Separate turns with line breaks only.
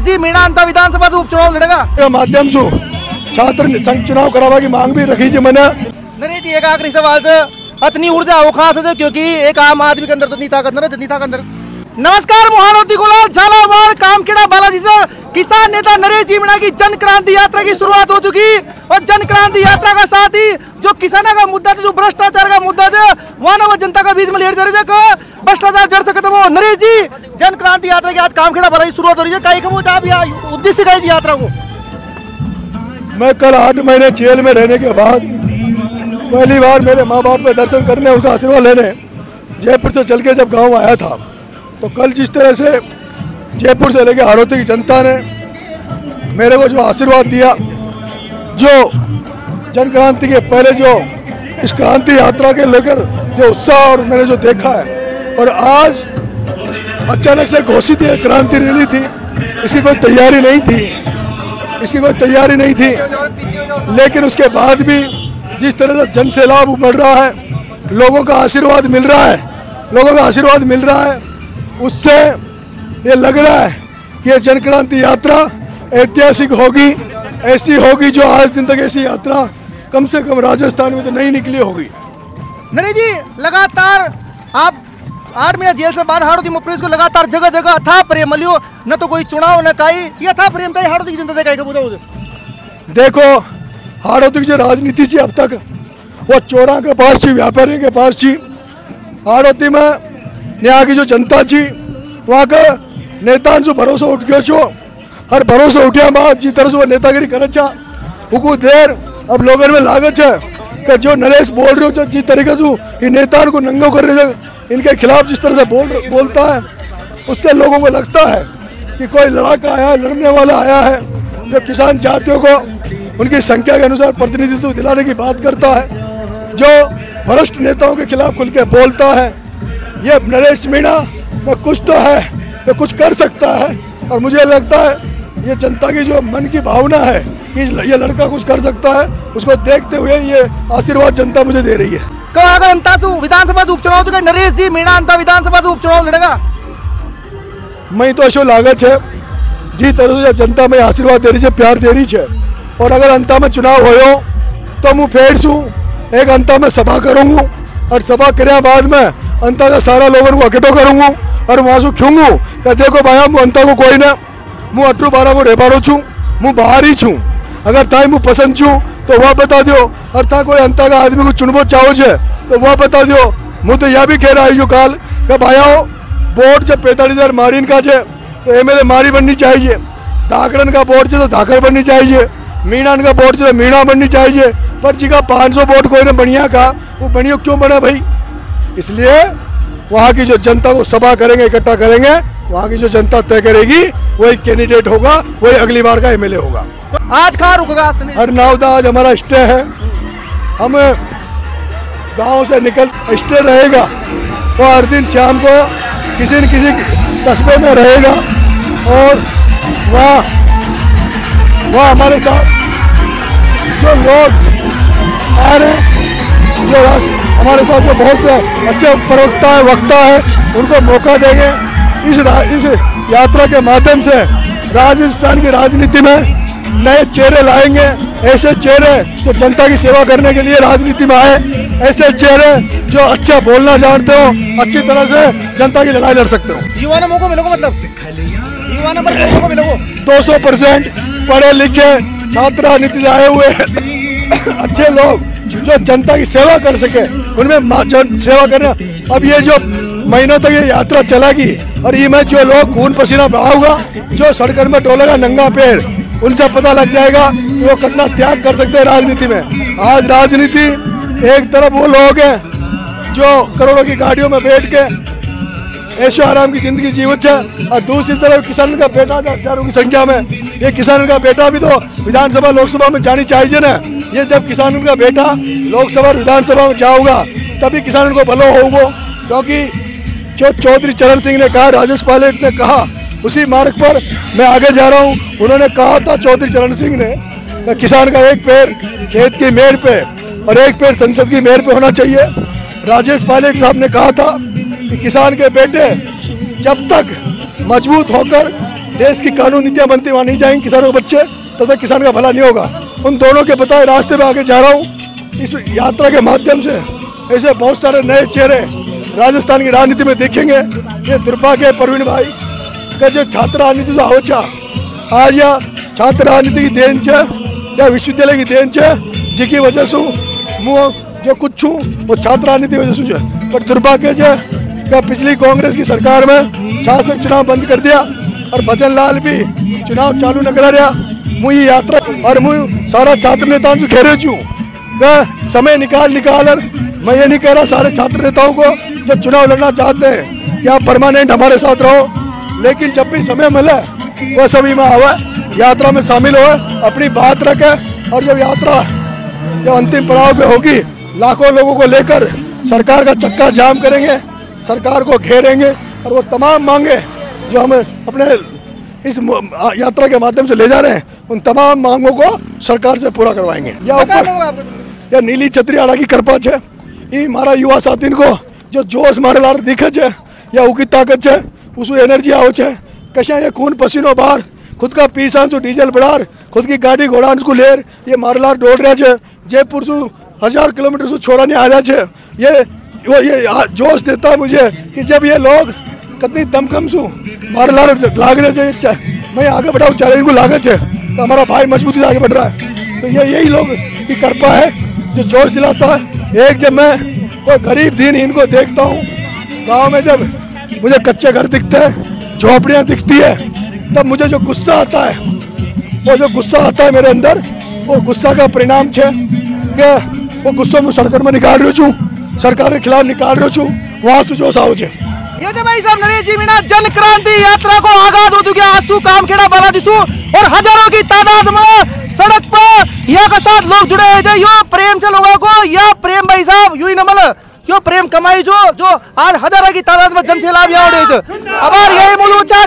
नरेश जी मीणा अंता विधानसभा से उपचुनाव लड़ेगा
माध्यम से छात्र संघ चुनाव करावा की मांग भी रखी जी मैंने।
नरेश जी एक आखिरी सवाल से इतनी ऊर्जा हो खास है क्योंकि एक आम आदमी के अंदर तो नहीं ताकत के अंदर। नमस्कार, महानौती गुलाल झालावाड़ कामखेड़ा बालाजी से किसान नेता नरेश जी मीणा की जन क्रांति यात्रा की शुरुआत हो चुकी और जन क्रांति यात्रा का साथ ही जो किसानों का मुद्दा था, जो भ्रष्टाचार का मुद्दा था, वह जनता का बीच में लेट जा रहे थे भ्रष्टाचार जड़ से खत्म हो। नरेश जी जन क्रांति यात्रा की आज कामखेड़ा बालाजी शुरुआत हो रही है, कई उद्देश्य का यात्रा को।
मैं कल 8 महीने जेल में रहने के बाद पहली बार मेरे माँ बाप के दर्शन करने, उनका आशीर्वाद लेने जयपुर से चल के जब गाँव आया था, तो कल जिस तरह से जयपुर से लेकर हाड़ौती की जनता ने मेरे को जो आशीर्वाद दिया, जो जन क्रांति के पहले जो इस क्रांति यात्रा के लेकर जो उत्साह और मैंने जो देखा है, और आज अचानक से घोषित ये क्रांति रैली थी, इसकी कोई तैयारी नहीं थी, लेकिन उसके बाद भी जिस तरह से जन सैलाब उमड़ रहा है, लोगों का आशीर्वाद मिल रहा है, उससे ये लग रहा है कि ये जन क्रांति यात्रा ऐतिहासिक होगी, ऐसी होगी जो आज दिन तक ऐसी यात्रा कम से कम राजस्थान में तो नहीं निकली होगी।
नरेश जी लगातार आप 8 महीने जेल से बाद हाड़ौती पुलिस को लगातार जगह जगह अथाह प्रेम मलियो, न तो कोई चुनाव न काई, ये अथाह प्रेम था हाड़ौती की जनता से काई का।
देखो हाड़ौती की जो राजनीति थी अब तक वो चोरा के पास थी, व्यापारी के पास थी। हाड़ौती में यहाँ की जो जनता थी वहाँ का नेता जो भरोसा उठ गयो छो, हर भरोसा उठा बाद जी तरह से वो नेतागिरी करे छा उनको देर अब लोगों में लागत है कि जो नरेश बोल रहे हो जिस तरीके से ये नेता को नंगो कर रहे थे, इनके खिलाफ जिस तरह से बोलता है, उससे लोगों को लगता है कि कोई लड़ाका आया है, लड़ने वाला आया है, जो किसान जातियों को उनकी संख्या के अनुसार प्रतिनिधित्व दिलाने की बात करता है, जो भ्रष्ट नेताओं के खिलाफ खुल के बोलता है। ये नरेश मीणा में कुछ तो है, तो कुछ कर सकता है, और मुझे लगता है ये जनता की जो मन की भावना है कि ये लड़का कुछ कर सकता है, उसको देखते हुए ये आशीर्वाद जनता मुझे दे रही है।
अगर अंता से विधानसभा से उपचुनाव तो नरेश जी मीणा अंता विधानसभा से उपचुनाव लड़ेगा।
मैं तो ऐसा लागत है जी तरह से जनता में आशीर्वाद दे रही है, प्यार दे रही है, और अगर अंता में चुनाव हो तो मैं फेर छू एक अंता में सभा करूँगा, और सभा करे बाद में अंता का सारा लोगों को इकट्ठो करूँगा और वहाँ से खूंगू क्या देखो भाई मुँह अंता को कोई ना, मुँह 18-12 को रेबाड़ो छूँ, मुँह बाहर ही छूँ, अगर ताई मुँह पसंद छूँ तो वह बता दो, और था कोई अंता का आदमी को चुनबो चाहो छे तो वह बता दो। मुँह तो यह भी कह रहा है काल कि भाई वोट जब 45,000 मारीन का है तो एमएलए मारी बननी चाहिए, धाकड़न का वोट है तो धाकड़ बननी चाहिए, मीणान का वोट है तो मीणा बननी चाहिए, पर जी का 500 वोट कोई ने बढ़िया का वो बढ़िया क्यों बना भाई। इसलिए वहाँ की जो जनता को सभा करेंगे, इकट्ठा करेंगे, वहाँ की जो जनता तय करेगी वही कैंडिडेट होगा, वही अगली बार का एमएलए होगा।
आज कहाँ रुकेगा?
हर नावदा आज हमारा स्टे है, हम गांव से निकल स्टे रहेगा तो हर दिन शाम को किसी न किसी कस्बे में रहेगा, और वहाँ हमारे साथ जो लोग आ रहे हैं, जो हमारे साथ जो बहुत अच्छे प्रवक्ता है, वक्ता है, उनको मौका देंगे। इस यात्रा के माध्यम से राजस्थान की राजनीति में नए चेहरे लाएंगे, ऐसे चेहरे जो जनता की सेवा करने के लिए राजनीति में आए, ऐसे चेहरे जो अच्छा बोलना जानते हो, अच्छी तरह से जनता की लड़ाई लड़ सकते हो।
युवा ने मौका मिलेगा, मतलब युवा ने मौका मिलेगा।
200% पढ़े लिखे छात्र नीति आए हुए अच्छे लोग जो जनता की सेवा कर सके, उनमें सेवा करना। अब ये जो महीनों तक ये यात्रा चलेगी और ये में जो लोग खून पसीना बहाऊगा, जो सड़क में डोलेगा नंगा पैर, उनसे पता लग जाएगा कि वो कितना त्याग कर सकते हैं राजनीति में। आज राजनीति एक तरफ वो लोग हैं जो करोड़ों की गाड़ियों में बैठ के ऐशो आराम की जिंदगी जीवित है, और दूसरी तरफ किसान का बेटा हजारों की संख्या में, ये किसान का बेटा भी तो विधानसभा लोकसभा में जानी चाहिए ना। ये जब किसान का बेटा लोकसभा और विधानसभा में जाओगा तभी किसान को भलो होगा, क्योंकि जो चौधरी चरण सिंह ने कहा, राजेश पायलट ने कहा, उसी मार्ग पर मैं आगे जा रहा हूँ। उन्होंने कहा था चौधरी चरण सिंह ने कि किसान का एक पैर खेत की मेड़ पे और एक पैर संसद की मेड़ पे होना चाहिए। राजेश पायलट साहब ने कहा था कि किसान के बेटे जब तक मजबूत होकर देश की कानून नीतियाँ बनती वहाँ नहीं जाएंगे किसानों के बच्चे, तब तक किसान का भला नहीं होगा। उन दोनों के बताए रास्ते पे आगे जा रहा हूँ। इस यात्रा के माध्यम से ऐसे बहुत सारे नए चेहरे राजस्थान की राजनीति में देखेंगे। ये दुर्भाग्य परवीन भाई का जो छात्र राजनीति जो हो आज या छात्र राजनीति की देन छे या विश्वविद्यालय की देन छे, जिसकी वजह से मुँह जो कुछ छूँ वो छात्र राजनीति की वजह से। पर दुर्भाग्य है कि पिछली कांग्रेस की सरकार में शासक चुनाव बंद कर दिया और भजन लाल भी चुनाव चालू न करा रहा। मुझे यात्रा और मुझे सारा छात्र नेताओं से घेरे छू समय निकाल मैं ये नहीं कह रहा सारे छात्र नेताओं को जो चुनाव लड़ना चाहते हैं कि आप परमानेंट हमारे साथ रहो, लेकिन जब भी समय मिले वो सभी में आवे, यात्रा में शामिल हो, अपनी बात रखे। और जब यात्रा जब अंतिम पड़ाव पे होगी, लाखों लोगों को लेकर सरकार का चक्का जाम करेंगे, सरकार को घेरेंगे और वो तमाम मांगे जो हम अपने इस यात्रा के माध्यम से ले जा रहे हैं, उन तमाम मांगों को सरकार से पूरा करवाएंगे। या नीली छतरी आड़ा की कृपा है, ये हमारा युवा साथी को जो जोश मारे लार दिखे छे या उकी ताकत है, उसको एनर्जी आओ छे, कशा ये खून पसीनो बाहर खुद का पीसा जो डीजल बढ़ार खुद की गाड़ी घोड़ा को लेर ये मारे लार दौड़ रहा है। जयपुर से 1000 किलोमीटर से छोड़ा नहीं आ रहा है। ये जोश देता है मुझे कि जब ये लोग कितनी दमखम सू मारे लार लाग रहे थे, मैं आगे बढ़ाऊँ चाहे इनको लागत है तो हमारा भाई मजबूती से आगे बढ़ रहा है। तो यही लोग की कृपा है जो जोश दिलाता है। एक जब मैं कोई गरीब दीन इनको देखता हूँ गांव में, जब मुझे कच्चे घर दिखते हैं, झोपड़ियाँ दिखती है, तब मुझे जो गुस्सा आता है, वो जो गुस्सा आता है मेरे अंदर, वो गुस्सा का परिणाम है कि वो गुस्सा में सड़क में निकाल रही हूँ, सरकार के खिलाफ निकाल रही हूँ, वहाँ से जोश आओ।
ये तो भाई साहब नरेश जी मीणा जन क्रांति यात्रा को आगाज हो चुकी है। आंसू कामखेड़ा बालाजीसू और हजारों की तादाद में सड़क पर यह के साथ लोग जुड़े हुए थे। यो प्रेम से लोगों को या प्रेम भाई साहब यू ही नमल यो प्रेम कमाई जो आज हजारों की तादाद में जन सैलाब यहाँ उड़े थे। अब यही मुलूचा